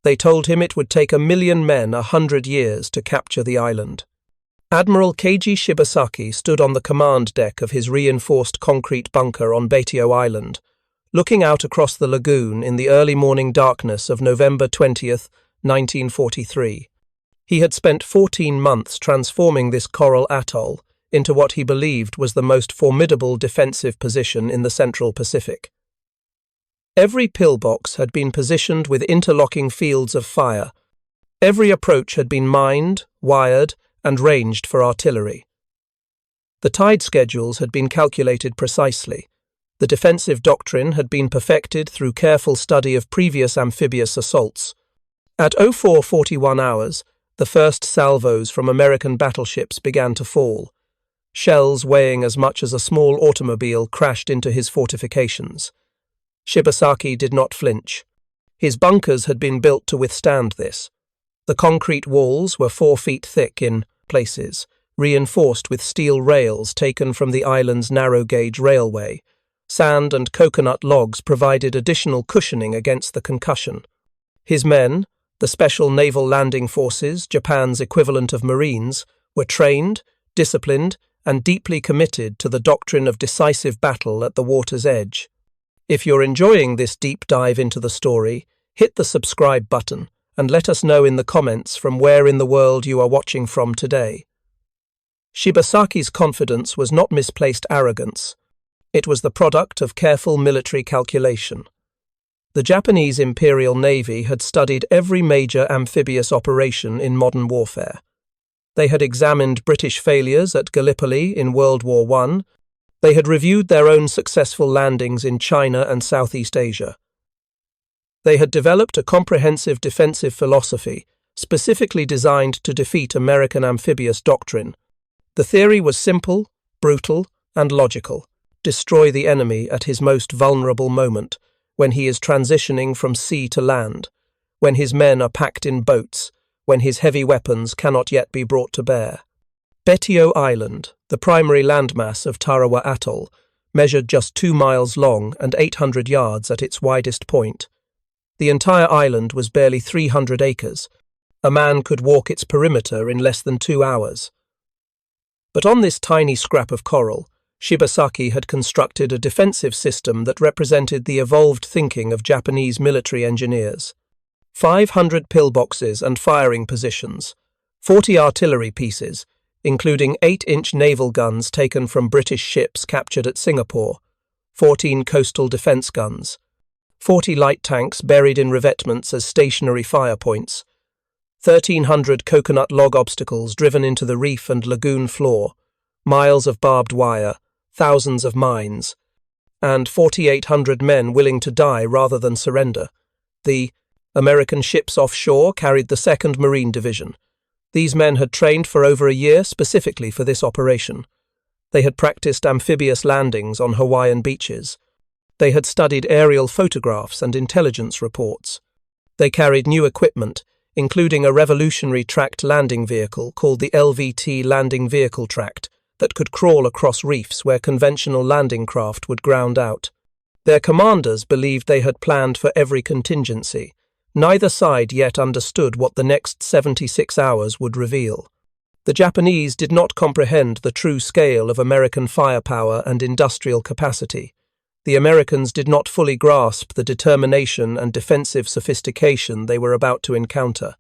They told him it would take 1,000,000 men 100 years to capture the island. Admiral Keiji Shibasaki stood on the command deck of his reinforced concrete bunker on Batio Island, looking out across the lagoon in the early morning darkness of November 20th, 1943. He had spent 14 months transforming this coral atoll into what he believed was the most formidable defensive position in the Central Pacific. Every pillbox had been positioned with interlocking fields of fire. Every approach had been mined, wired, and ranged for artillery. The tide schedules had been calculated precisely. The defensive doctrine had been perfected through careful study of previous amphibious assaults. At 04:41 hours, the first salvos from American battleships began to fall. Shells weighing as much as a small automobile crashed into his fortifications. Shibasaki did not flinch. His bunkers had been built to withstand this. The concrete walls were 4 feet thick in places, reinforced with steel rails taken from the island's narrow-gauge railway. Sand and coconut logs provided additional cushioning against the concussion. His men, the Special Naval Landing Forces, Japan's equivalent of Marines, were trained, disciplined, and deeply committed to the doctrine of decisive battle at the water's edge. If you're enjoying this deep dive into the story, hit the subscribe button and let us know in the comments from where in the world you are watching from today. Shibasaki's confidence was not misplaced arrogance. It was the product of careful military calculation. The Japanese Imperial Navy had studied every major amphibious operation in modern warfare. They had examined British failures at Gallipoli in World War I. They had reviewed their own successful landings in China and Southeast Asia. They had developed a comprehensive defensive philosophy specifically designed to defeat American amphibious doctrine. The theory was simple, brutal, and logical. Destroy the enemy at his most vulnerable moment, when he is transitioning from sea to land, when his men are packed in boats, when his heavy weapons cannot yet be brought to bear. Batio Island, the primary landmass of Tarawa Atoll, measured just 2 miles long and 800 yards at its widest point. The entire island was barely 300 acres. A man could walk its perimeter in less than 2 hours. But on this tiny scrap of coral, Shibasaki had constructed a defensive system that represented the evolved thinking of Japanese military engineers. 500 pillboxes and firing positions, 40 artillery pieces, including 8-inch naval guns taken from British ships captured at Singapore, 14 coastal defence guns, 40 light tanks buried in revetments as stationary fire points, 1,300 coconut log obstacles driven into the reef and lagoon floor, miles of barbed wire, thousands of mines, and 4,800 men willing to die rather than surrender. The American ships offshore carried the 2nd Marine Division. These men had trained for over a year specifically for this operation. They had practiced amphibious landings on Hawaiian beaches. They had studied aerial photographs and intelligence reports. They carried new equipment, including a revolutionary tracked landing vehicle called the LVT Landing Vehicle Tract that could crawl across reefs where conventional landing craft would ground out. Their commanders believed they had planned for every contingency. Neither side yet understood what the next 76 hours would reveal. The Japanese did not comprehend the true scale of American firepower and industrial capacity. The Americans did not fully grasp the determination and defensive sophistication they were about to encounter.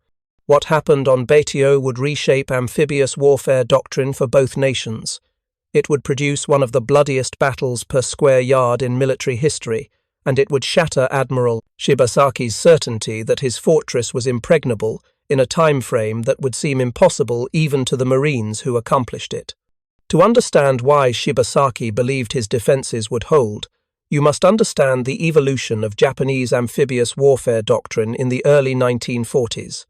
What happened on Batio would reshape amphibious warfare doctrine for both nations. It would produce one of the bloodiest battles per square yard in military history, and it would shatter Admiral Shibasaki's certainty that his fortress was impregnable in a time frame that would seem impossible even to the Marines who accomplished it. To understand why Shibasaki believed his defenses would hold, you must understand the evolution of Japanese amphibious warfare doctrine in the early 1940s.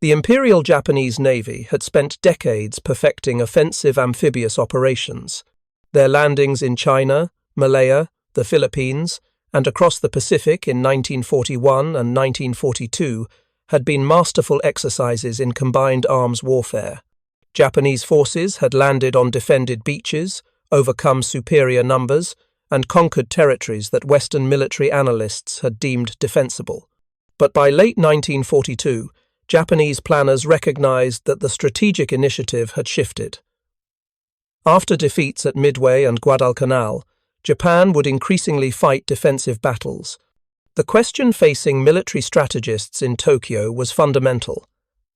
The Imperial Japanese Navy had spent decades perfecting offensive amphibious operations. Their landings in China, Malaya, the Philippines, and across the Pacific in 1941 and 1942 had been masterful exercises in combined arms warfare. Japanese forces had landed on defended beaches, overcome superior numbers, and conquered territories that Western military analysts had deemed defensible. But by late 1942, Japanese planners recognized that the strategic initiative had shifted. After defeats at Midway and Guadalcanal, Japan would increasingly fight defensive battles. The question facing military strategists in Tokyo was fundamental.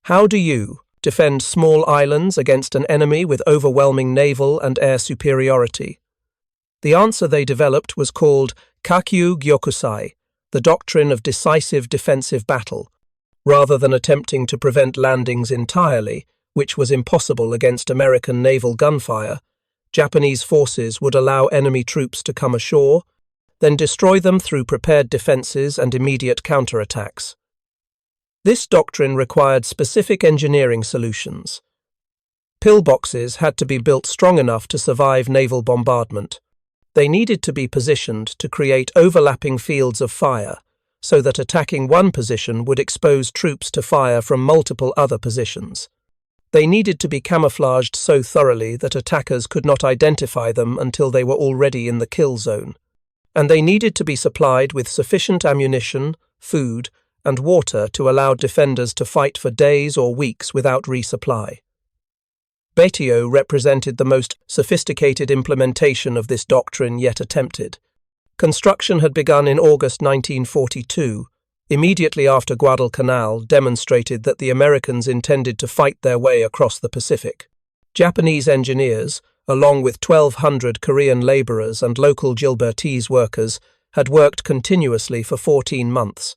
How do you defend small islands against an enemy with overwhelming naval and air superiority? The answer they developed was called Kakyu Gyokusai, the doctrine of decisive defensive battle. Rather than attempting to prevent landings entirely, which was impossible against American naval gunfire, Japanese forces would allow enemy troops to come ashore, then destroy them through prepared defenses and immediate counterattacks. This doctrine required specific engineering solutions. Pillboxes had to be built strong enough to survive naval bombardment. They needed to be positioned to create overlapping fields of fire, so that attacking one position would expose troops to fire from multiple other positions. They needed to be camouflaged so thoroughly that attackers could not identify them until they were already in the kill zone. And they needed to be supplied with sufficient ammunition, food, and water to allow defenders to fight for days or weeks without resupply. Batio represented the most sophisticated implementation of this doctrine yet attempted. Construction had begun in August 1942, immediately after Guadalcanal demonstrated that the Americans intended to fight their way across the Pacific. Japanese engineers, along with 1,200 Korean laborers and local Gilbertese workers, had worked continuously for 14 months.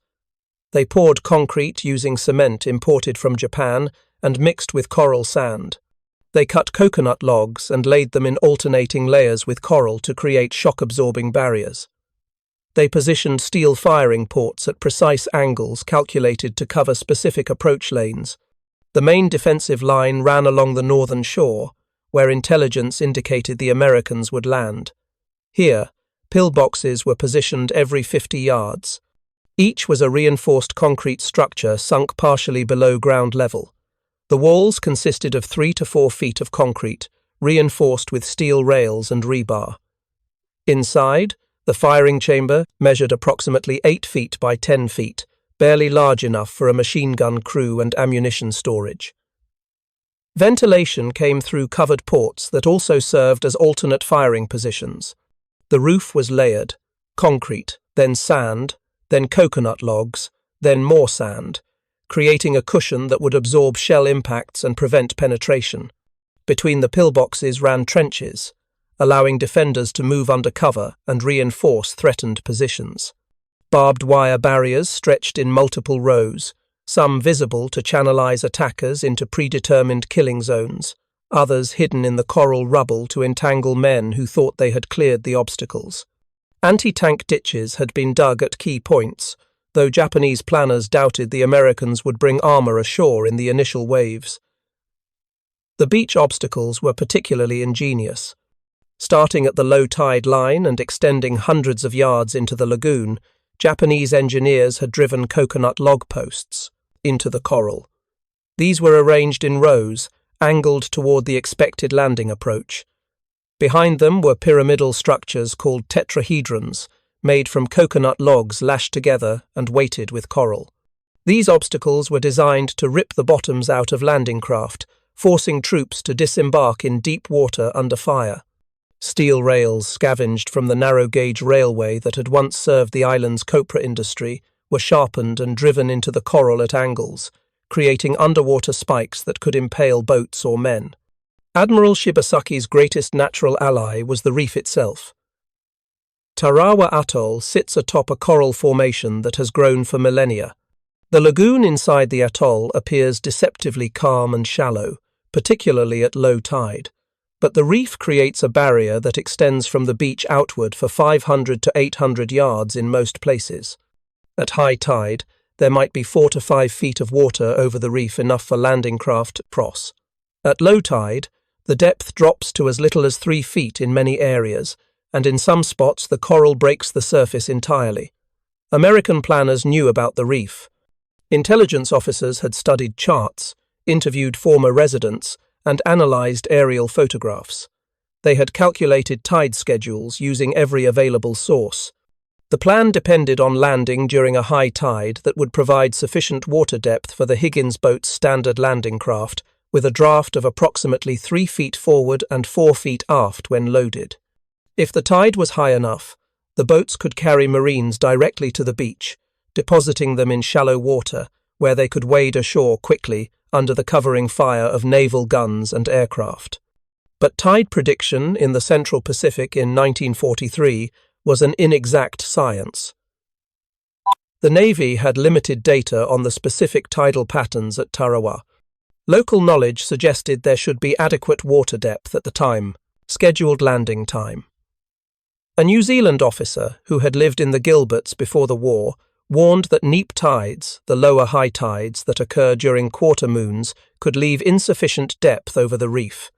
They poured concrete using cement imported from Japan and mixed with coral sand. They cut coconut logs and laid them in alternating layers with coral to create shock-absorbing barriers. They positioned steel firing ports at precise angles calculated to cover specific approach lanes. The main defensive line ran along the northern shore, where intelligence indicated the Americans would land. Here, pillboxes were positioned every 50 yards. Each was a reinforced concrete structure sunk partially below ground level. The walls consisted of 3 to 4 feet of concrete, reinforced with steel rails and rebar. Inside, the firing chamber measured approximately 8 feet by 10 feet, barely large enough for a machine gun crew and ammunition storage. Ventilation came through covered ports that also served as alternate firing positions. The roof was layered: concrete, then sand, then coconut logs, then more sand, creating a cushion that would absorb shell impacts and prevent penetration. Between the pillboxes ran trenches, allowing defenders to move under cover and reinforce threatened positions. Barbed wire barriers stretched in multiple rows, some visible to channelize attackers into predetermined killing zones, others hidden in the coral rubble to entangle men who thought they had cleared the obstacles. Anti-tank ditches had been dug at key points, though Japanese planners doubted the Americans would bring armor ashore in the initial waves. The beach obstacles were particularly ingenious. Starting at the low tide line and extending hundreds of yards into the lagoon, Japanese engineers had driven coconut log posts into the coral. These were arranged in rows, angled toward the expected landing approach. Behind them were pyramidal structures called tetrahedrons, made from coconut logs lashed together and weighted with coral. These obstacles were designed to rip the bottoms out of landing craft, forcing troops to disembark in deep water under fire. Steel rails scavenged from the narrow-gauge railway that had once served the island's copra industry were sharpened and driven into the coral at angles, creating underwater spikes that could impale boats or men. Admiral Shibasaki's greatest natural ally was the reef itself. Tarawa Atoll sits atop a coral formation that has grown for millennia. The lagoon inside the atoll appears deceptively calm and shallow, particularly at low tide. But the reef creates a barrier that extends from the beach outward for 500 to 800 yards in most places. At high tide, there might be 4 to 5 feet of water over the reef, enough for landing craft to cross. At low tide, the depth drops to as little as 3 feet in many areas, and in some spots the coral breaks the surface entirely. American planners knew about the reef. Intelligence officers had studied charts, interviewed former residents, and analyzed aerial photographs. They had calculated tide schedules using every available source. The plan depended on landing during a high tide that would provide sufficient water depth for the Higgins boat's standard landing craft, with a draft of approximately 3 feet forward and 4 feet aft when loaded. If the tide was high enough, the boats could carry Marines directly to the beach, depositing them in shallow water, where they could wade ashore quickly under the covering fire of naval guns and aircraft. But tide prediction in the Central Pacific in 1943 was an inexact science. The Navy had limited data on the specific tidal patterns at Tarawa. Local knowledge suggested there should be adequate water depth at the time, scheduled landing time. A New Zealand officer who had lived in the Gilberts before the war warned that neap tides, the lower high tides that occur during quarter moons, could leave insufficient depth over the reef.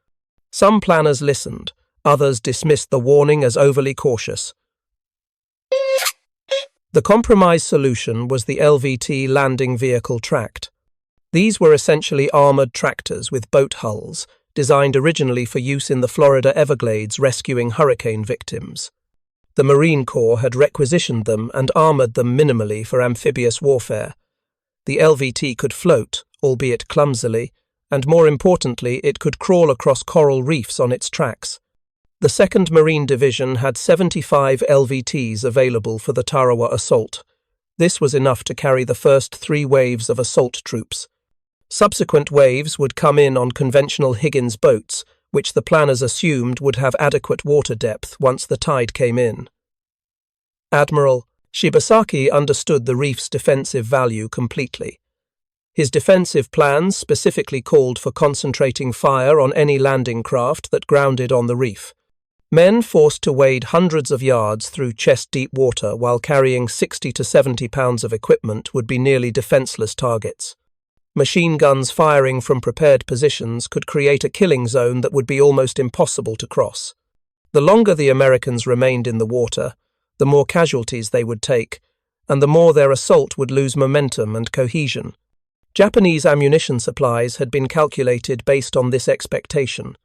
Some planners listened, others dismissed the warning as overly cautious. The compromise solution was the LVT landing vehicle tract. These were essentially armoured tractors with boat hulls, designed originally for use in the Florida Everglades rescuing hurricane victims. The Marine Corps had requisitioned them and armoured them minimally for amphibious warfare. The LVT could float, albeit clumsily, and more importantly, it could crawl across coral reefs on its tracks. The 2nd Marine Division had 75 LVTs available for the Tarawa assault. This was enough to carry the first 3 waves of assault troops. Subsequent waves would come in on conventional Higgins boats, which the planners assumed would have adequate water depth once the tide came in. Admiral Shibasaki understood the reef's defensive value completely. His defensive plans specifically called for concentrating fire on any landing craft that grounded on the reef. Men forced to wade hundreds of yards through chest-deep water while carrying 60 to 70 pounds of equipment would be nearly defenseless targets. Machine guns firing from prepared positions could create a killing zone that would be almost impossible to cross. The longer the Americans remained in the water, the more casualties they would take, and the more their assault would lose momentum and cohesion. Japanese ammunition supplies had been calculated based on this expectation.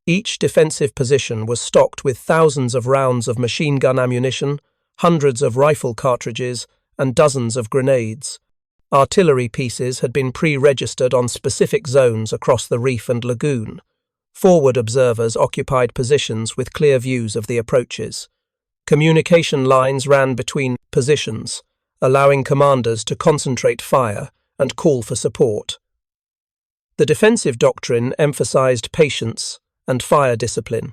Each defensive position was stocked with thousands of rounds of machine gun ammunition, hundreds of rifle cartridges, and dozens of grenades. Artillery pieces had been pre-registered on specific zones across the reef and lagoon. Forward observers occupied positions with clear views of the approaches. Communication lines ran between positions, allowing commanders to concentrate fire and call for support. The defensive doctrine emphasized patience and fire discipline.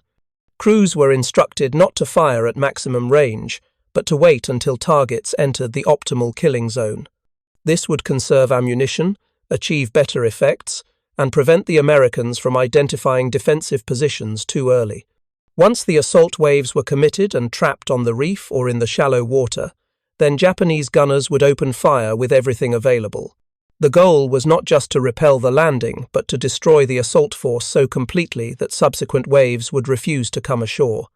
Crews were instructed not to fire at maximum range, but to wait until targets entered the optimal killing zone. This would conserve ammunition, achieve better effects, and prevent the Americans from identifying defensive positions too early. Once the assault waves were committed and trapped on the reef or in the shallow water, then Japanese gunners would open fire with everything available. The goal was not just to repel the landing, but to destroy the assault force so completely that subsequent waves would refuse to come ashore.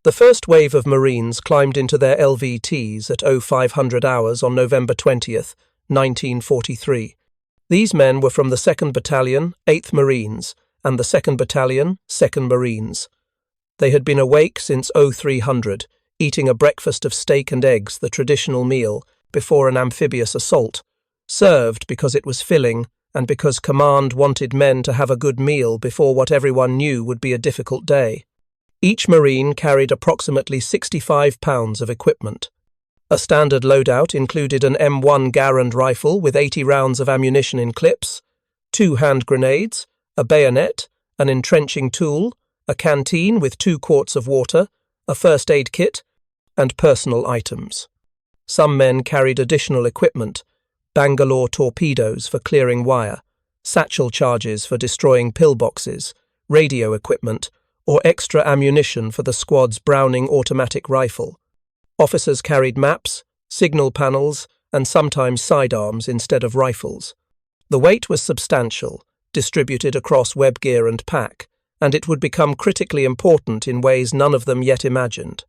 The first wave of Marines climbed into their LVTs at 0500 hours on November 20th, 1943. These men were from the 2nd Battalion, 8th Marines, and the 2nd Battalion, 2nd Marines. They had been awake since 0300, eating a breakfast of steak and eggs, the traditional meal, before an amphibious assault, served because it was filling and because command wanted men to have a good meal before what everyone knew would be a difficult day. Each Marine carried approximately 65 pounds of equipment. A standard loadout included an M1 Garand rifle with 80 rounds of ammunition in clips, 2 hand grenades, a bayonet, an entrenching tool, a canteen with 2 quarts of water, a first aid kit, and personal items. Some men carried additional equipment: Bangalore torpedoes for clearing wire, satchel charges for destroying pillboxes, radio equipment, or extra ammunition for the squad's Browning automatic rifle. Officers carried maps, signal panels, and sometimes sidearms instead of rifles. The weight was substantial, distributed across web gear and pack, and it would become critically important in ways none of them yet imagined.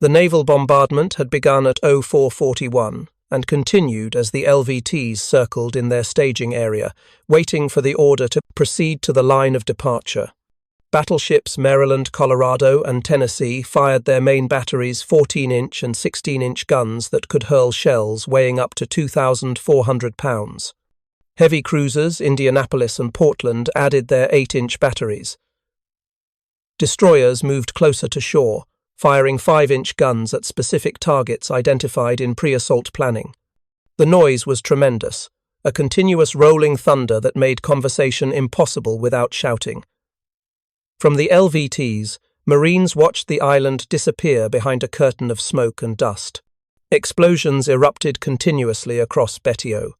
The naval bombardment had begun at 0441 and continued as the LVTs circled in their staging area, waiting for the order to proceed to the line of departure. Battleships Maryland, Colorado, and Tennessee fired their main batteries' 14-inch and 16-inch guns that could hurl shells weighing up to 2,400 pounds. Heavy cruisers, Indianapolis and Portland, added their 8-inch batteries. Destroyers moved closer to shore, firing 5-inch guns at specific targets identified in pre-assault planning. The noise was tremendous, a continuous rolling thunder that made conversation impossible without shouting. From the LVTs, Marines watched the island disappear behind a curtain of smoke and dust. Explosions erupted continuously across Betio.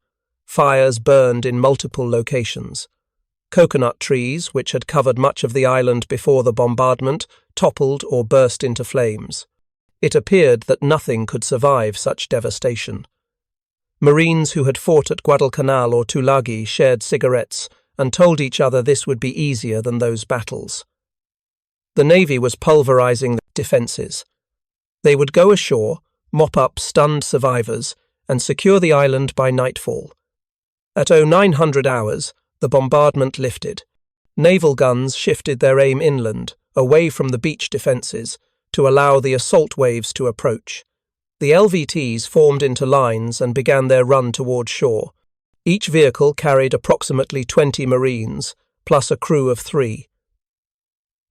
Fires burned in multiple locations. Coconut trees, which had covered much of the island before the bombardment, toppled or burst into flames. It appeared that nothing could survive such devastation. Marines who had fought at Guadalcanal or Tulagi shared cigarettes and told each other this would be easier than those battles. The Navy was pulverizing the defenses. They would go ashore, mop up stunned survivors, and secure the island by nightfall. At 0900 hours, the bombardment lifted. Naval guns shifted their aim inland, away from the beach defenses, to allow the assault waves to approach. The LVTs formed into lines and began their run toward shore. Each vehicle carried approximately 20 Marines, plus a crew of 3.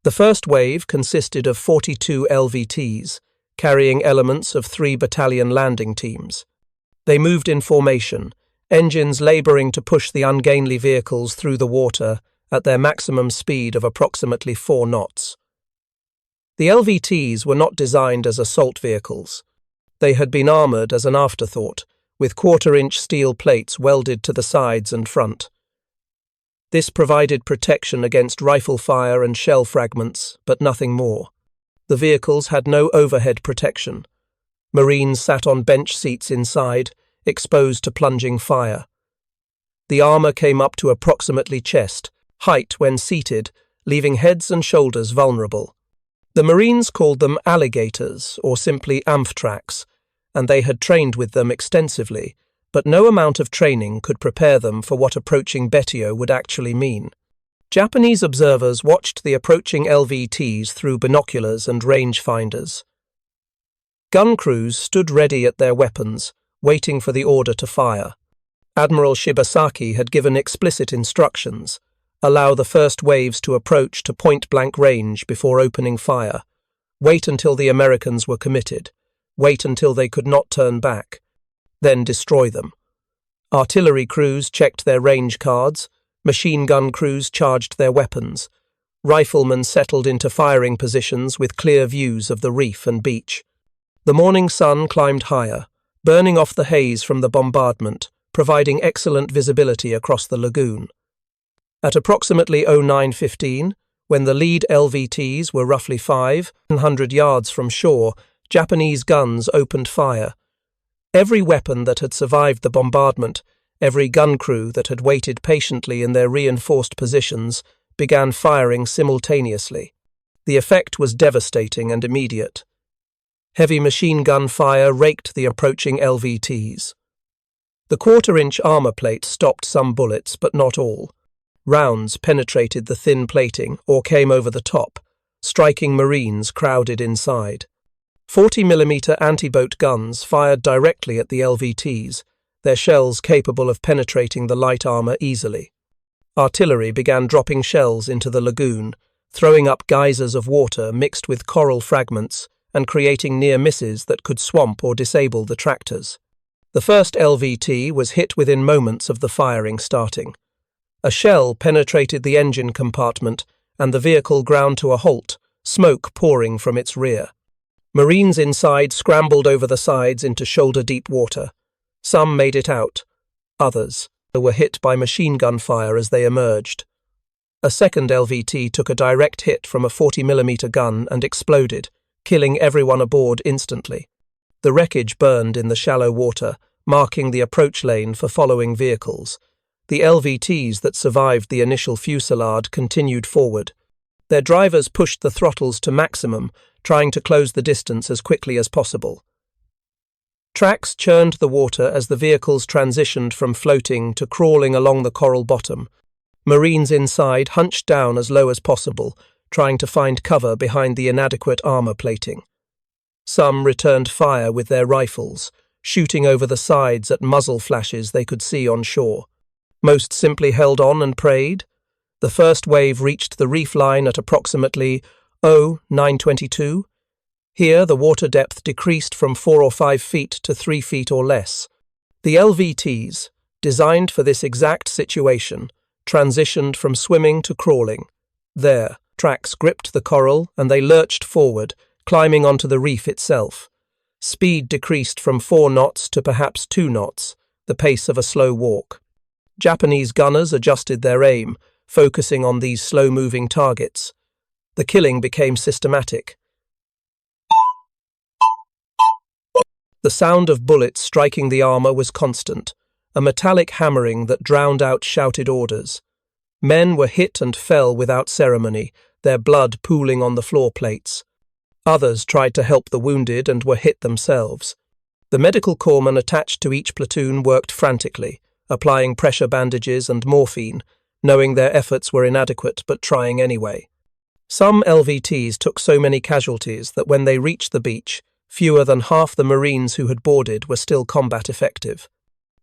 The first wave consisted of 42 LVTs, carrying elements of 3 battalion landing teams. They moved in formation, engines laboring to push the ungainly vehicles through the water at their maximum speed of approximately 4 knots. The LVTs were not designed as assault vehicles. They had been armoured as an afterthought, with 1/4-inch steel plates welded to the sides and front. This provided protection against rifle fire and shell fragments, but nothing more. The vehicles had no overhead protection. Marines sat on bench seats inside, exposed to plunging fire. The armour came up to approximately chest height when seated, leaving heads and shoulders vulnerable. The Marines called them alligators or simply Amphtrax, and they had trained with them extensively, but no amount of training could prepare them for what approaching Betio would actually mean. Japanese observers watched the approaching LVTs through binoculars and rangefinders. Gun crews stood ready at their weapons, waiting for the order to fire. Admiral Shibasaki had given explicit instructions: allow the first waves to approach to point-blank range before opening fire. Wait until the Americans were committed. Wait until they could not turn back. Then destroy them. Artillery crews checked their range cards. Machine gun crews charged their weapons. Riflemen settled into firing positions with clear views of the reef and beach. The morning sun climbed higher, burning off the haze from the bombardment, providing excellent visibility across the lagoon. At approximately 09:15, when the lead LVTs were roughly 500 yards from shore, Japanese guns opened fire. Every weapon that had survived the bombardment, every gun crew that had waited patiently in their reinforced positions, began firing simultaneously. The effect was devastating and immediate. Heavy machine gun fire raked the approaching LVTs. The 1/4-inch armour plate stopped some bullets, but not all. Rounds penetrated the thin plating or came over the top, striking Marines crowded inside. 40mm anti-boat guns fired directly at the LVTs, their shells capable of penetrating the light armour easily. Artillery began dropping shells into the lagoon, throwing up geysers of water mixed with coral fragments and creating near misses that could swamp or disable the tractors. The first LVT was hit within moments of the firing starting. A shell penetrated the engine compartment and the vehicle ground to a halt, smoke pouring from its rear. Marines inside scrambled over the sides into shoulder-deep water. Some made it out. Others were hit by machine gun fire as they emerged. A second LVT took a direct hit from a 40mm gun and exploded, killing everyone aboard instantly. The wreckage burned in the shallow water, marking the approach lane for following vehicles. The LVTs that survived the initial fusillade continued forward. Their drivers pushed the throttles to maximum, trying to close the distance as quickly as possible. Tracks churned the water as the vehicles transitioned from floating to crawling along the coral bottom. Marines inside hunched down as low as possible, trying to find cover behind the inadequate armor plating. Some returned fire with their rifles, shooting over the sides at muzzle flashes they could see on shore. Most simply held on and prayed. The first wave reached the reef line at approximately 922. Here, the water depth decreased from 4 or 5 feet to 3 feet or less. The LVTs, designed for this exact situation, transitioned from swimming to crawling. There, tracks gripped the coral and they lurched forward, climbing onto the reef itself. Speed decreased from 4 knots to perhaps 2 knots, the pace of a slow walk. Japanese gunners adjusted their aim, focusing on these slow-moving targets. The killing became systematic. The sound of bullets striking the armor was constant, a metallic hammering that drowned out shouted orders. Men were hit and fell without ceremony, their blood pooling on the floor plates. Others tried to help the wounded and were hit themselves. The medical corpsmen attached to each platoon worked frantically, applying pressure bandages and morphine, knowing their efforts were inadequate but trying anyway. Some LVTs took so many casualties that when they reached the beach, fewer than half the Marines who had boarded were still combat effective.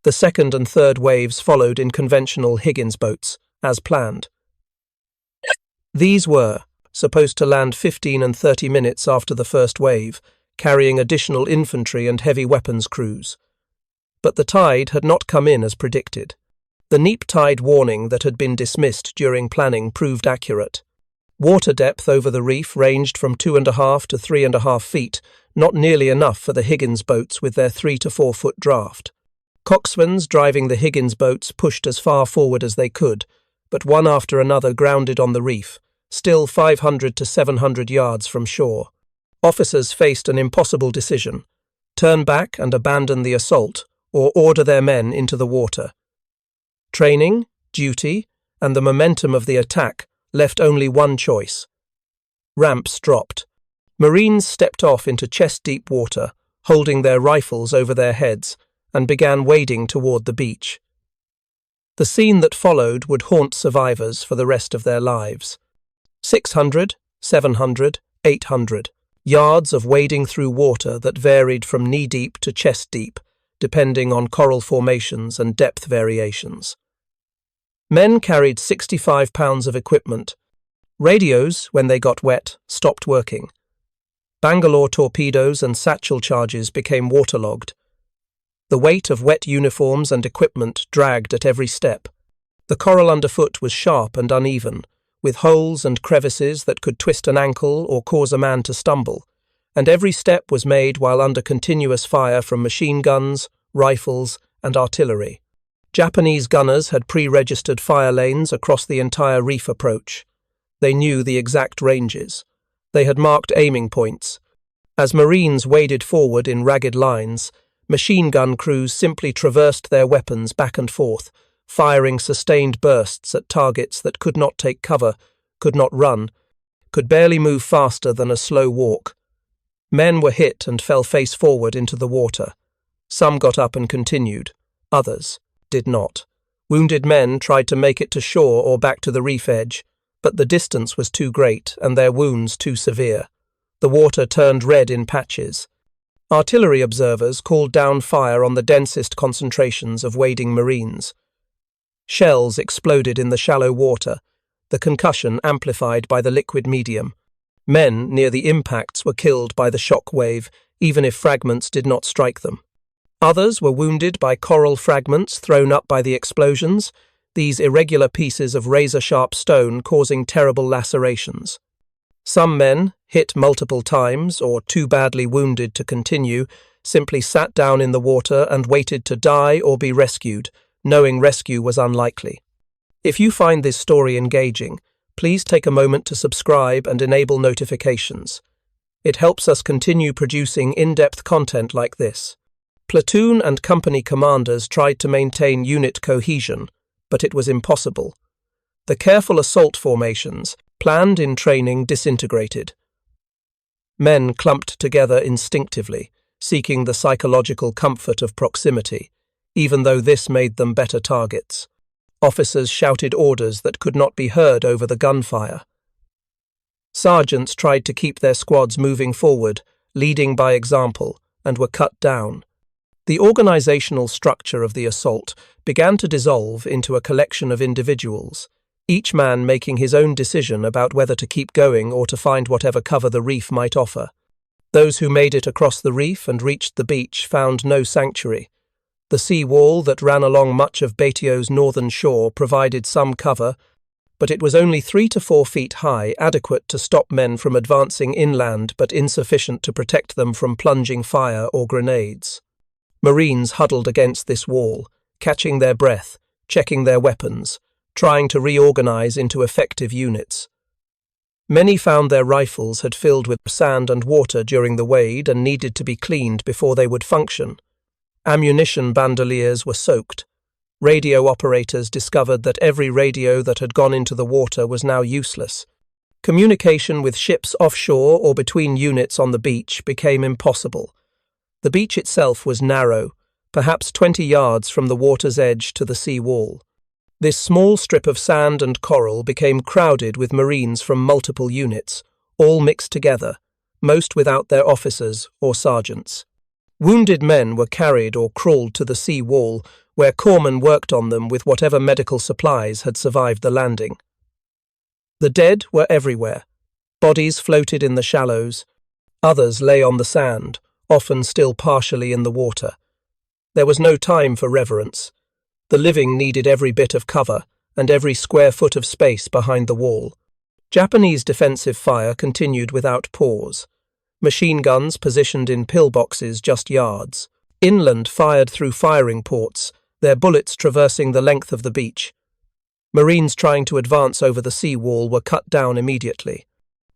The second and third waves followed in conventional Higgins boats, as planned. These were supposed to land 15 and 30 minutes after the first wave, carrying additional infantry and heavy weapons crews. But the tide had not come in as predicted. The neap tide warning that had been dismissed during planning proved accurate. Water depth over the reef ranged from 2.5 to 3.5 feet, not nearly enough for the Higgins boats with their 3 to 4 foot draft. Coxswains driving the Higgins boats pushed as far forward as they could, but one after another grounded on the reef, still 500 to 700 yards from shore. Officers faced an impossible decision: turn back and abandon the assault, or order their men into the water. Training, duty, and the momentum of the attack left only one choice. Ramps dropped. Marines stepped off into chest-deep water, holding their rifles over their heads, and began wading toward the beach. The scene that followed would haunt survivors for the rest of their lives. 600, 700, 800 yards of wading through water that varied from knee-deep to chest-deep, depending on coral formations and depth variations. Men carried 65 pounds of equipment. Radios, when they got wet, stopped working. Bangalore torpedoes and satchel charges became waterlogged. The weight of wet uniforms and equipment dragged at every step. The coral underfoot was sharp and uneven, with holes and crevices that could twist an ankle or cause a man to stumble, and every step was made while under continuous fire from machine guns, rifles, and artillery. Japanese gunners had pre-registered fire lanes across the entire reef approach. They knew the exact ranges. They had marked aiming points. As Marines waded forward in ragged lines, machine gun crews simply traversed their weapons back and forth, firing sustained bursts at targets that could not take cover, could not run, could barely move faster than a slow walk. Men were hit and fell face forward into the water. Some got up and continued. Others did not. Wounded men tried to make it to shore or back to the reef edge, but the distance was too great and their wounds too severe. The water turned red in patches. Artillery observers called down fire on the densest concentrations of wading Marines. Shells exploded in the shallow water, the concussion amplified by the liquid medium. Men near the impacts were killed by the shock wave, even if fragments did not strike them. Others were wounded by coral fragments thrown up by the explosions, these irregular pieces of razor-sharp stone causing terrible lacerations. Some men, hit multiple times or too badly wounded to continue, simply sat down in the water and waited to die or be rescued, knowing rescue was unlikely. If you find this story engaging, please take a moment to subscribe and enable notifications. It helps us continue producing in-depth content like this. Platoon and company commanders tried to maintain unit cohesion, but it was impossible. The careful assault formations, planned in training, disintegrated. Men clumped together instinctively, seeking the psychological comfort of proximity, even though this made them better targets. Officers shouted orders that could not be heard over the gunfire. Sergeants tried to keep their squads moving forward, leading by example, and were cut down. The organizational structure of the assault began to dissolve into a collection of individuals, each man making his own decision about whether to keep going or to find whatever cover the reef might offer. Those who made it across the reef and reached the beach found no sanctuary. The sea wall that ran along much of Batio's northern shore provided some cover, but it was only 3 to 4 feet high, adequate to stop men from advancing inland but insufficient to protect them from plunging fire or grenades. Marines huddled against this wall, catching their breath, checking their weapons, trying to reorganize into effective units. Many found their rifles had filled with sand and water during the wade and needed to be cleaned before they would function. Ammunition bandoliers were soaked. Radio operators discovered that every radio that had gone into the water was now useless. Communication with ships offshore or between units on the beach became impossible. The beach itself was narrow, perhaps 20 yards from the water's edge to the sea wall. This small strip of sand and coral became crowded with Marines from multiple units, all mixed together, most without their officers or sergeants. Wounded men were carried or crawled to the sea wall, where corpsmen worked on them with whatever medical supplies had survived the landing. The dead were everywhere. Bodies floated in the shallows. Others lay on the sand, often still partially in the water. There was no time for reverence. The living needed every bit of cover and every square foot of space behind the wall. Japanese defensive fire continued without pause. Machine guns positioned in pillboxes just yards. Inland fired through firing ports, their bullets traversing the length of the beach. Marines trying to advance over the sea wall were cut down immediately.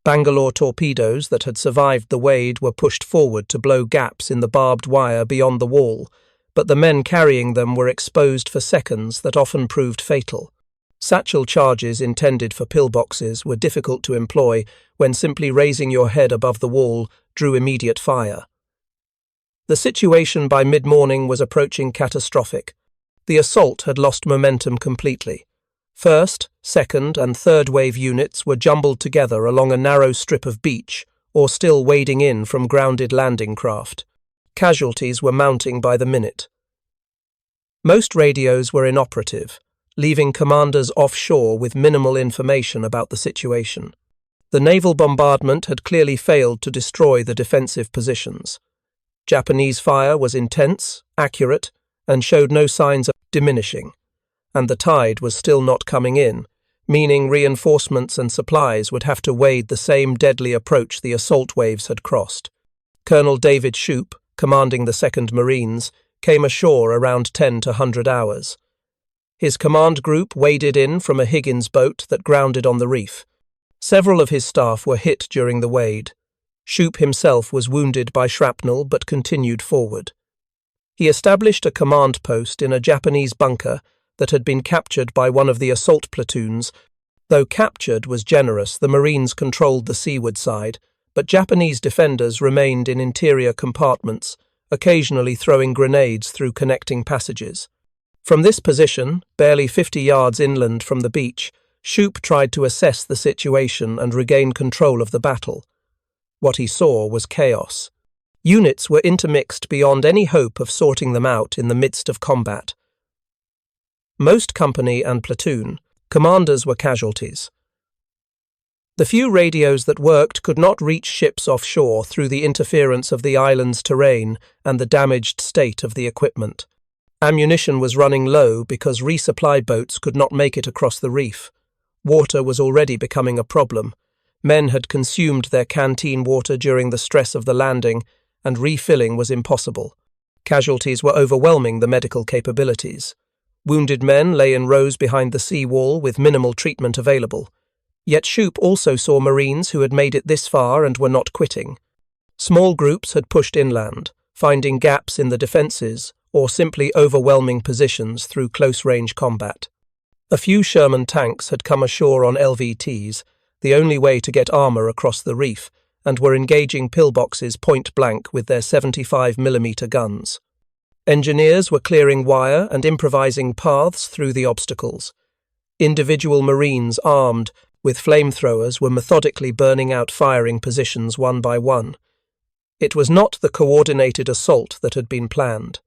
Bangalore torpedoes that had survived the wade were pushed forward to blow gaps in the barbed wire beyond the wall, but the men carrying them were exposed for seconds that often proved fatal. Satchel charges intended for pillboxes were difficult to employ when simply raising your head above the wall drew immediate fire. The situation by mid-morning was approaching catastrophic. The assault had lost momentum completely. First, second, and third wave units were jumbled together along a narrow strip of beach or still wading in from grounded landing craft. Casualties were mounting by the minute. Most radios were inoperative, leaving commanders offshore with minimal information about the situation. The naval bombardment had clearly failed to destroy the defensive positions. Japanese fire was intense, accurate, and showed no signs of diminishing, and the tide was still not coming in, meaning reinforcements and supplies would have to wade the same deadly approach the assault waves had crossed. Colonel David Shoup, commanding the 2nd Marines, came ashore around 10 to 100 hours. His command group waded in from a Higgins boat that grounded on the reef. Several of his staff were hit during the wade. Shoup himself was wounded by shrapnel but continued forward. He established a command post in a Japanese bunker that had been captured by one of the assault platoons. Though captured was generous, the Marines controlled the seaward side, but Japanese defenders remained in interior compartments, occasionally throwing grenades through connecting passages. From this position, barely 50 yards inland from the beach, Shoup tried to assess the situation and regain control of the battle. What he saw was chaos. Units were intermixed beyond any hope of sorting them out in the midst of combat. Most company and platoon commanders were casualties. The few radios that worked could not reach ships offshore through the interference of the island's terrain and the damaged state of the equipment. Ammunition was running low because resupply boats could not make it across the reef. Water was already becoming a problem. Men had consumed their canteen water during the stress of the landing, and refilling was impossible. Casualties were overwhelming the medical capabilities. Wounded men lay in rows behind the sea wall with minimal treatment available. Yet Shoup also saw Marines who had made it this far and were not quitting. Small groups had pushed inland, finding gaps in the defences or simply overwhelming positions through close-range combat. A few Sherman tanks had come ashore on LVTs, the only way to get armour across the reef, and were engaging pillboxes point-blank with their 75mm guns. Engineers were clearing wire and improvising paths through the obstacles. Individual Marines armed with flamethrowers, were methodically burning out firing positions one by one. It was not the coordinated assault that had been planned.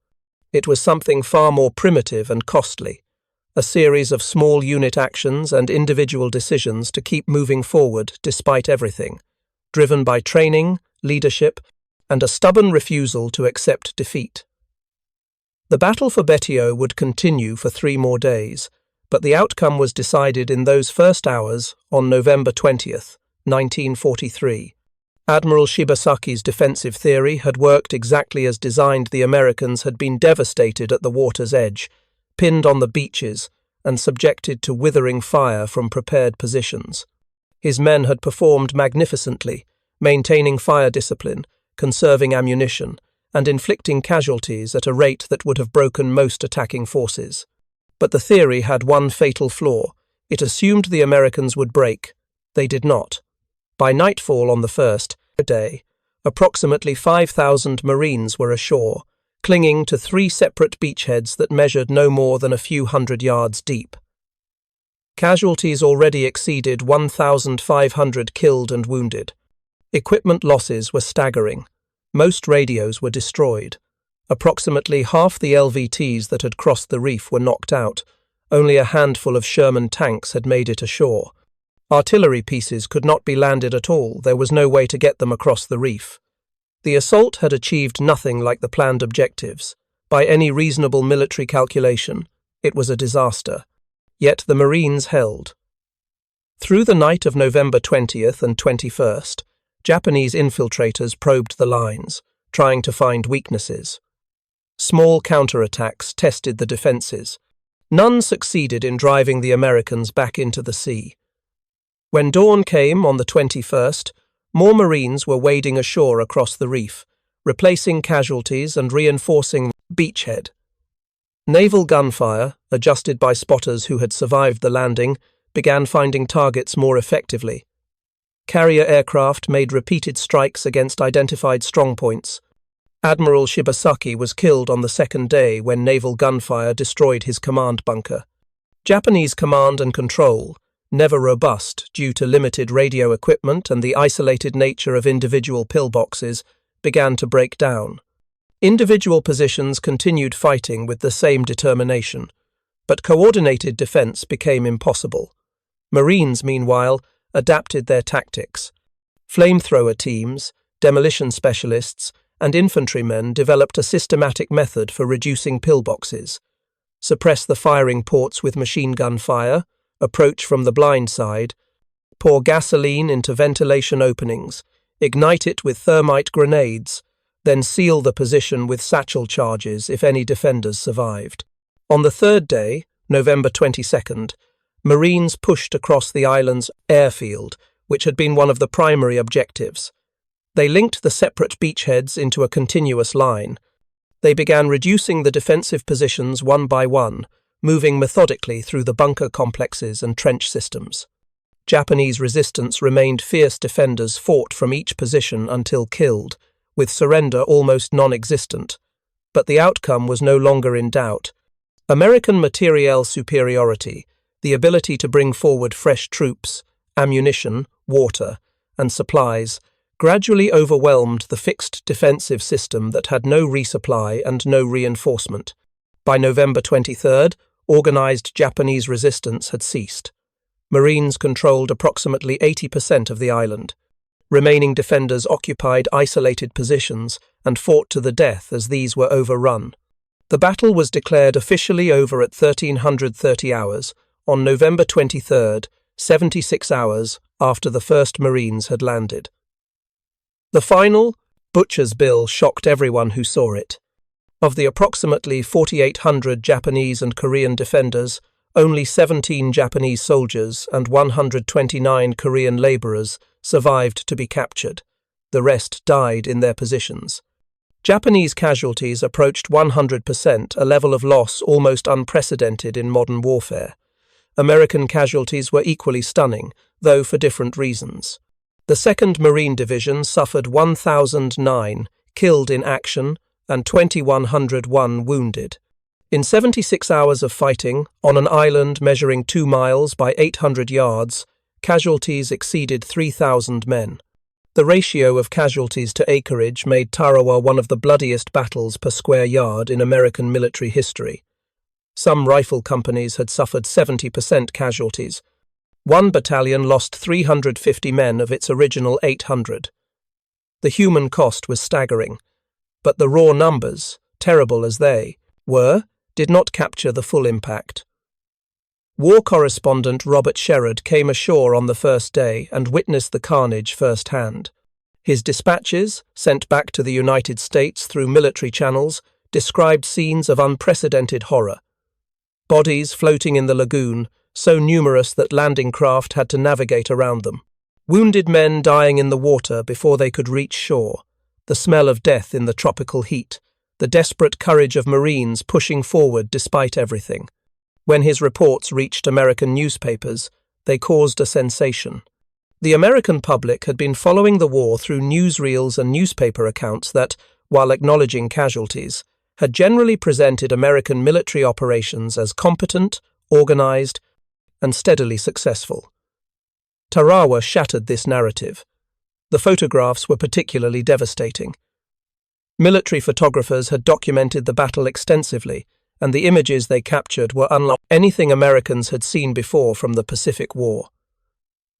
It was something far more primitive and costly, a series of small unit actions and individual decisions to keep moving forward despite everything, driven by training, leadership, and a stubborn refusal to accept defeat. The battle for Betio would continue for 3 more days, but the outcome was decided in those first hours on November 20th, 1943. Admiral Shibasaki's defensive theory had worked exactly as designed. The Americans had been devastated at the water's edge, pinned on the beaches, and subjected to withering fire from prepared positions. His men had performed magnificently, maintaining fire discipline, conserving ammunition, and inflicting casualties at a rate that would have broken most attacking forces. But the theory had one fatal flaw. It assumed the Americans would break. They did not. By nightfall on the first day, approximately 5,000 Marines were ashore, clinging to 3 separate beachheads that measured no more than a few hundred yards deep. Casualties already exceeded 1,500 killed and wounded. Equipment losses were staggering. Most radios were destroyed. Approximately half the LVTs that had crossed the reef were knocked out. Only a handful of Sherman tanks had made it ashore. Artillery pieces could not be landed at all. There was no way to get them across the reef. The assault had achieved nothing like the planned objectives. By any reasonable military calculation, it was a disaster. Yet the Marines held. Through the night of November 20th and 21st, Japanese infiltrators probed the lines, trying to find weaknesses. Small counterattacks tested the defenses. None succeeded in driving the Americans back into the sea. When dawn came on the 21st, more Marines were wading ashore across the reef, replacing casualties and reinforcing beachhead. Naval gunfire, adjusted by spotters who had survived the landing, began finding targets more effectively. Carrier aircraft made repeated strikes against identified strongpoints. Admiral Shibasaki was killed on the second day when naval gunfire destroyed his command bunker. Japanese command and control, never robust due to limited radio equipment and the isolated nature of individual pillboxes, began to break down. Individual positions continued fighting with the same determination, but coordinated defense became impossible. Marines, meanwhile, adapted their tactics. Flamethrower teams, demolition specialists, and infantrymen developed a systematic method for reducing pillboxes. Suppress the firing ports with machine gun fire, approach from the blind side, pour gasoline into ventilation openings, ignite it with thermite grenades, then seal the position with satchel charges if any defenders survived. On the third day, November 22nd, Marines pushed across the island's airfield, which had been one of the primary objectives. They linked the separate beachheads into a continuous line. They began reducing the defensive positions one by one, moving methodically through the bunker complexes and trench systems. Japanese resistance remained. Fierce defenders fought from each position until killed, with surrender almost non-existent. But the outcome was no longer in doubt. American materiel superiority, the ability to bring forward fresh troops, ammunition, water, and supplies, gradually overwhelmed the fixed defensive system that had no resupply and no reinforcement. By November 23rd, organized Japanese resistance had ceased. Marines controlled approximately 80% of the island. Remaining defenders occupied isolated positions and fought to the death as these were overrun. The battle was declared officially over at 1330 hours on November 23rd, 76 hours after the first Marines had landed. The final, Butcher's Bill, shocked everyone who saw it. Of the approximately 4,800 Japanese and Korean defenders, only 17 Japanese soldiers and 129 Korean laborers survived to be captured. The rest died in their positions. Japanese casualties approached 100%, a level of loss almost unprecedented in modern warfare. American casualties were equally stunning, though for different reasons. The 2nd Marine Division suffered 1,009 killed in action and 2,101 wounded. In 76 hours of fighting, on an island measuring 2 miles by 800 yards, casualties exceeded 3,000 men. The ratio of casualties to acreage made Tarawa one of the bloodiest battles per square yard in American military history. Some rifle companies had suffered 70% casualties. One battalion lost 350 men of its original 800. The human cost was staggering, but the raw numbers, terrible as they were, did not capture the full impact. War correspondent Robert Sherrod came ashore on the first day and witnessed the carnage firsthand. His dispatches, sent back to the United States through military channels, described scenes of unprecedented horror. Bodies floating in the lagoon, so numerous that landing craft had to navigate around them. Wounded men dying in the water before they could reach shore. The smell of death in the tropical heat. The desperate courage of Marines pushing forward despite everything. When his reports reached American newspapers, they caused a sensation. The American public had been following the war through newsreels and newspaper accounts that, while acknowledging casualties, had generally presented American military operations as competent, organized, and steadily successful. Tarawa shattered this narrative. The photographs were particularly devastating. Military photographers had documented the battle extensively, and the images they captured were unlike anything Americans had seen before from the Pacific War.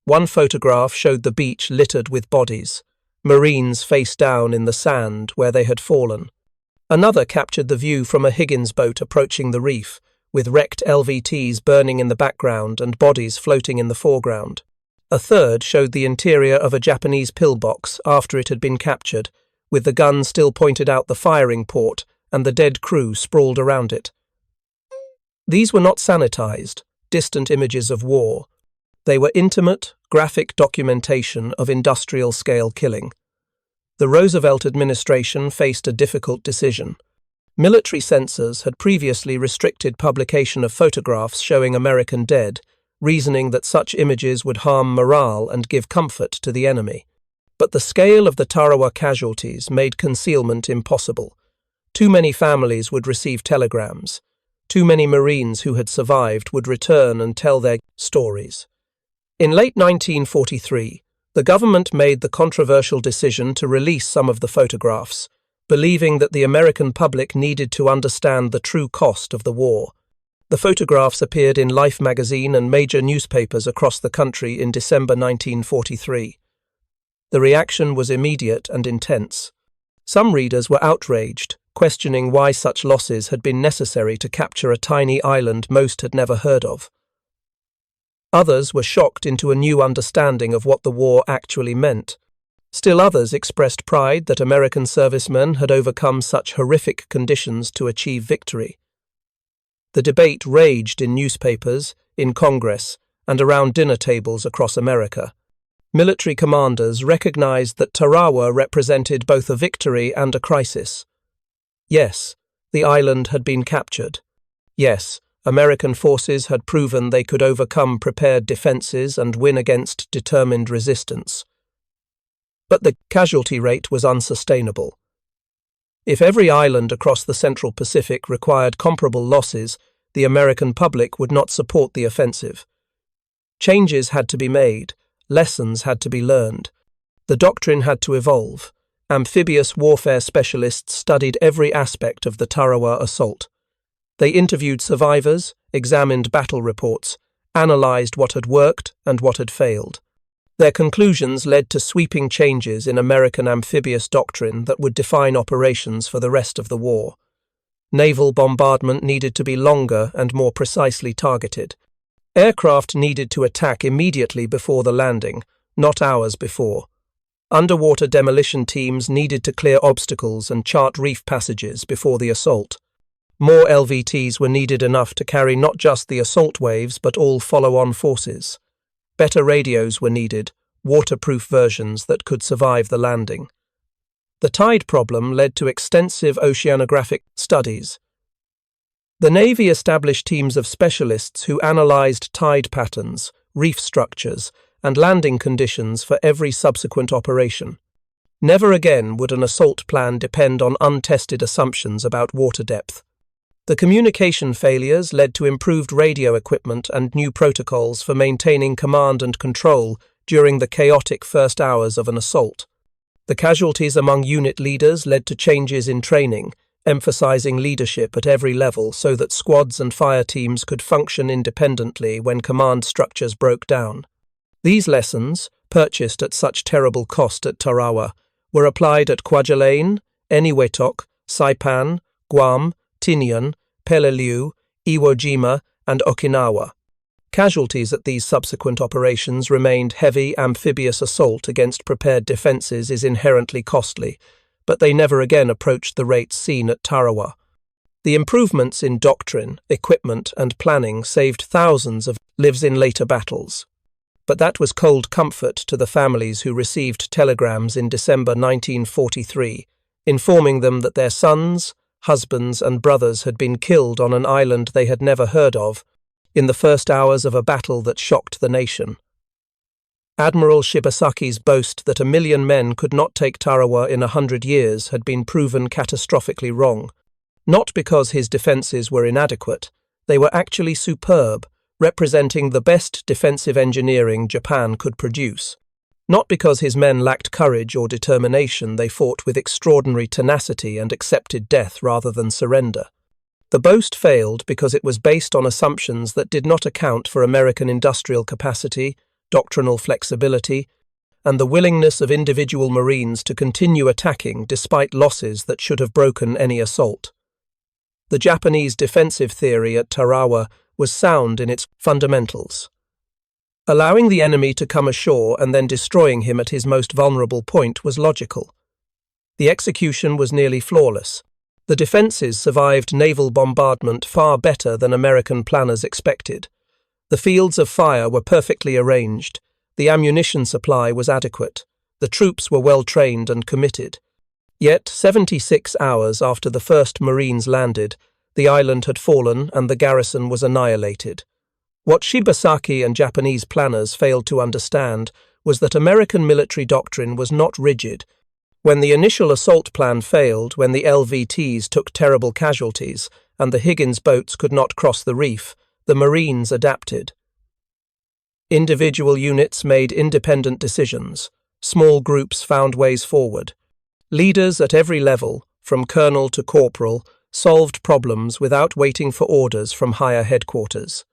One photograph showed the beach littered with bodies, Marines face down in the sand where they had fallen. Another captured the view from a Higgins boat approaching the reef, with wrecked LVTs burning in the background and bodies floating in the foreground. A third showed the interior of a Japanese pillbox after it had been captured, with the gun still pointed out the firing port and the dead crew sprawled around it. These were not sanitized, distant images of war. They were intimate, graphic documentation of industrial-scale killing. The Roosevelt administration faced a difficult decision. Military censors had previously restricted publication of photographs showing American dead, reasoning that such images would harm morale and give comfort to the enemy. But the scale of the Tarawa casualties made concealment impossible. Too many families would receive telegrams. Too many Marines who had survived would return and tell their stories. In late 1943, the government made the controversial decision to release some of the photographs, believing that the American public needed to understand the true cost of the war. The photographs appeared in Life magazine and major newspapers across the country in December 1943. The reaction was immediate and intense. Some readers were outraged, questioning why such losses had been necessary to capture a tiny island most had never heard of. Others were shocked into a new understanding of what the war actually meant. Still others expressed pride that American servicemen had overcome such horrific conditions to achieve victory. The debate raged in newspapers, in Congress, and around dinner tables across America. Military commanders recognized that Tarawa represented both a victory and a crisis. Yes, the island had been captured. Yes, American forces had proven they could overcome prepared defenses and win against determined resistance. But the casualty rate was unsustainable. If every island across the Central Pacific required comparable losses, the American public would not support the offensive. Changes had to be made, lessons had to be learned. The doctrine had to evolve. Amphibious warfare specialists studied every aspect of the Tarawa assault. They interviewed survivors, examined battle reports, analyzed what had worked and what had failed. Their conclusions led to sweeping changes in American amphibious doctrine that would define operations for the rest of the war. Naval bombardment needed to be longer and more precisely targeted. Aircraft needed to attack immediately before the landing, not hours before. Underwater demolition teams needed to clear obstacles and chart reef passages before the assault. More LVTs were needed enough to carry not just the assault waves but all follow-on forces. Better radios were needed, waterproof versions that could survive the landing. The tide problem led to extensive oceanographic studies. The Navy established teams of specialists who analyzed tide patterns, reef structures, and landing conditions for every subsequent operation. Never again would an assault plan depend on untested assumptions about water depth. The communication failures led to improved radio equipment and new protocols for maintaining command and control during the chaotic first hours of an assault. The casualties among unit leaders led to changes in training, emphasizing leadership at every level so that squads and fire teams could function independently when command structures broke down. These lessons, purchased at such terrible cost at Tarawa, were applied at Kwajalein, Eniwetok, Saipan, Guam, Tinian, Peleliu, Iwo Jima, and Okinawa. Casualties at these subsequent operations remained. Heavy amphibious assault against prepared defences is inherently costly, but they never again approached the rates seen at Tarawa. The improvements in doctrine, equipment, and planning saved thousands of lives in later battles. But that was cold comfort to the families who received telegrams in December 1943, informing them that their sons, husbands, and brothers had been killed on an island they had never heard of, in the first hours of a battle that shocked the nation. Admiral Shibasaki's boast that 1 million men could not take Tarawa in 100 years had been proven catastrophically wrong. Not because his defences were inadequate, they were actually superb, representing the best defensive engineering Japan could produce. Not because his men lacked courage or determination, they fought with extraordinary tenacity and accepted death rather than surrender. The boast failed because it was based on assumptions that did not account for American industrial capacity, doctrinal flexibility, and the willingness of individual Marines to continue attacking despite losses that should have broken any assault. The Japanese defensive theory at Tarawa was sound in its fundamentals. Allowing the enemy to come ashore and then destroying him at his most vulnerable point was logical. The execution was nearly flawless. The defences survived naval bombardment far better than American planners expected. The fields of fire were perfectly arranged, the ammunition supply was adequate, the troops were well trained and committed. Yet, 76 hours after the first Marines landed, the island had fallen and the garrison was annihilated. What Shibasaki and Japanese planners failed to understand was that American military doctrine was not rigid. When the initial assault plan failed, when the LVTs took terrible casualties, and the Higgins boats could not cross the reef, the Marines adapted. Individual units made independent decisions. Small groups found ways forward. Leaders at every level, from colonel to corporal, solved problems without waiting for orders from higher headquarters.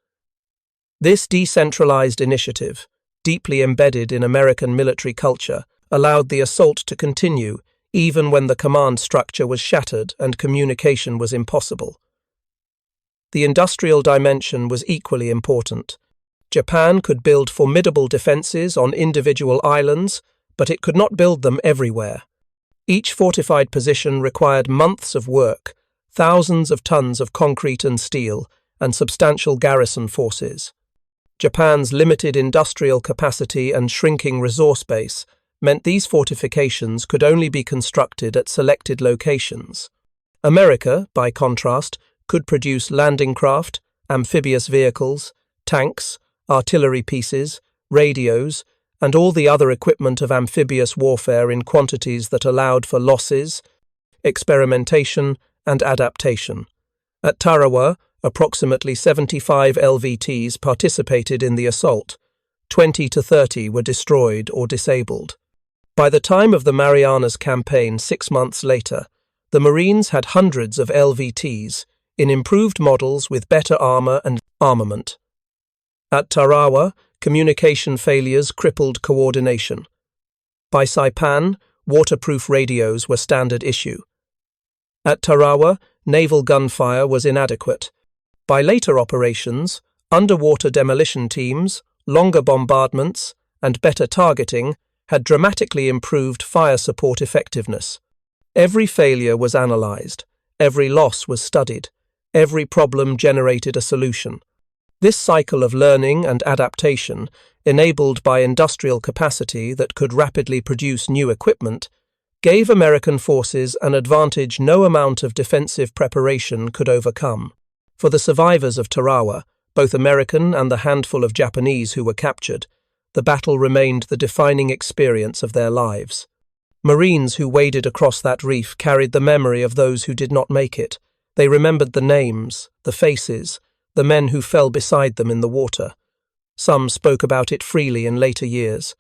This decentralized initiative, deeply embedded in American military culture, allowed the assault to continue even when the command structure was shattered and communication was impossible. The industrial dimension was equally important. Japan could build formidable defences on individual islands, but it could not build them everywhere. Each fortified position required months of work, thousands of tons of concrete and steel, and substantial garrison forces. Japan's limited industrial capacity and shrinking resource base meant these fortifications could only be constructed at selected locations. America, by contrast, could produce landing craft, amphibious vehicles, tanks, artillery pieces, radios, and all the other equipment of amphibious warfare in quantities that allowed for losses, experimentation, and adaptation. At Tarawa, approximately 75 LVTs participated in the assault. 20 to 30 were destroyed or disabled. By the time of the Marianas Campaign 6 months later, the Marines had hundreds of LVTs in improved models with better armour and armament. At Tarawa, communication failures crippled coordination. By Saipan, waterproof radios were standard issue. At Tarawa, naval gunfire was inadequate. By later operations, underwater demolition teams, longer bombardments, and better targeting had dramatically improved fire support effectiveness. Every failure was analysed, every loss was studied, every problem generated a solution. This cycle of learning and adaptation, enabled by industrial capacity that could rapidly produce new equipment, gave American forces an advantage no amount of defensive preparation could overcome. For the survivors of Tarawa, both American and the handful of Japanese who were captured, the battle remained the defining experience of their lives. Marines who waded across that reef carried the memory of those who did not make it, They remembered the names, the faces, the men who fell beside them in the water. Some spoke about it freely in later years.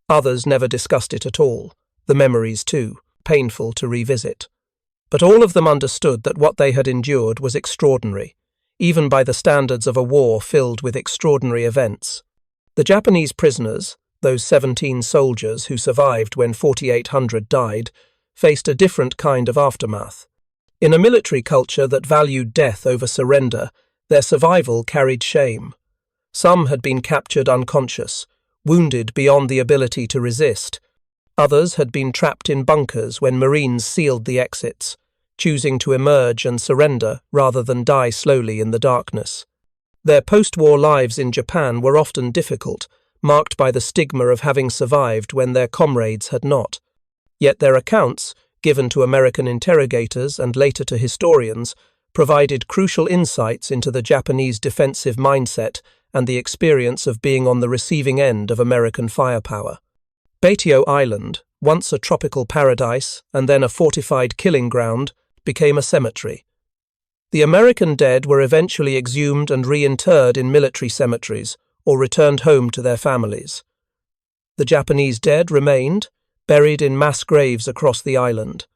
Others never discussed it at all, the memories too, painful to revisit. But all of them understood that what they had endured was extraordinary, even by the standards of a war filled with extraordinary events. The Japanese prisoners, those 17 soldiers who survived when 4,800 died, faced a different kind of aftermath. In a military culture that valued death over surrender, their survival carried shame. Some had been captured unconscious, wounded beyond the ability to resist. Others had been trapped in bunkers when Marines sealed the exits, choosing to emerge and surrender rather than die slowly in the darkness. Their post-war lives in Japan were often difficult, marked by the stigma of having survived when their comrades had not. Yet their accounts, given to American interrogators and later to historians, provided crucial insights into the Japanese defensive mindset and the experience of being on the receiving end of American firepower. Battered Island, once a tropical paradise and then a fortified killing ground, became a cemetery. The American dead were eventually exhumed and reinterred in military cemeteries or returned home to their families. The Japanese dead remained, buried in mass graves across the island.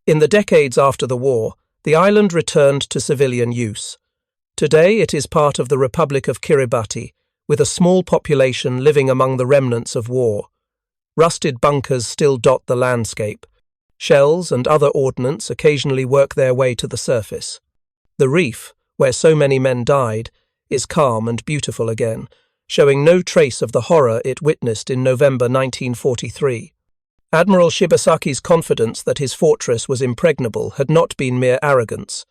In the decades after the war, the island returned to civilian use. Today it is part of the Republic of Kiribati, with a small population living among the remnants of war. Rusted bunkers still dot the landscape. Shells and other ordnance occasionally work their way to the surface. The reef, where so many men died, is calm and beautiful again, showing no trace of the horror it witnessed in November 1943. Admiral Shibasaki's confidence that his fortress was impregnable had not been mere arrogance.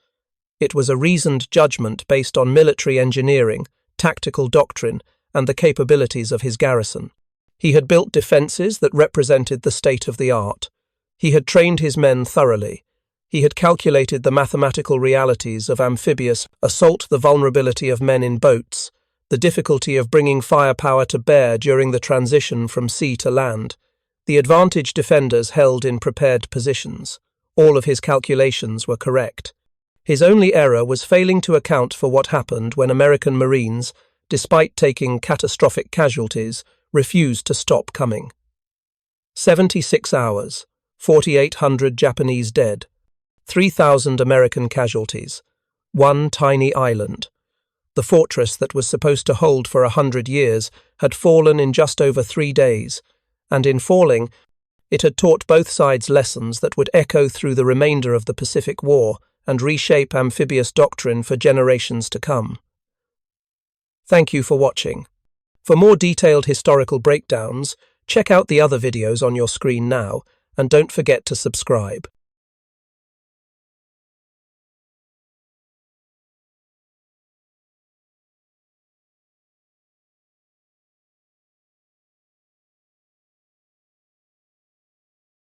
It was a reasoned judgment based on military engineering, tactical doctrine, and the capabilities of his garrison. He had built defences that represented the state of the art. He had trained his men thoroughly. He had calculated the mathematical realities of amphibious assault, the vulnerability of men in boats, the difficulty of bringing firepower to bear during the transition from sea to land, the advantage defenders held in prepared positions. All of his calculations were correct. His only error was failing to account for what happened when American Marines, despite taking catastrophic casualties, refused to stop coming. 76 hours, 4,800 Japanese dead, 3,000 American casualties, one tiny island. The fortress that was supposed to hold for 100 years had fallen in just over 3 days, and in falling, it had taught both sides lessons that would echo through the remainder of the Pacific War and reshape amphibious doctrine for generations to come. Thank you for watching. For more detailed historical breakdowns, check out the other videos on your screen now, and don't forget to subscribe.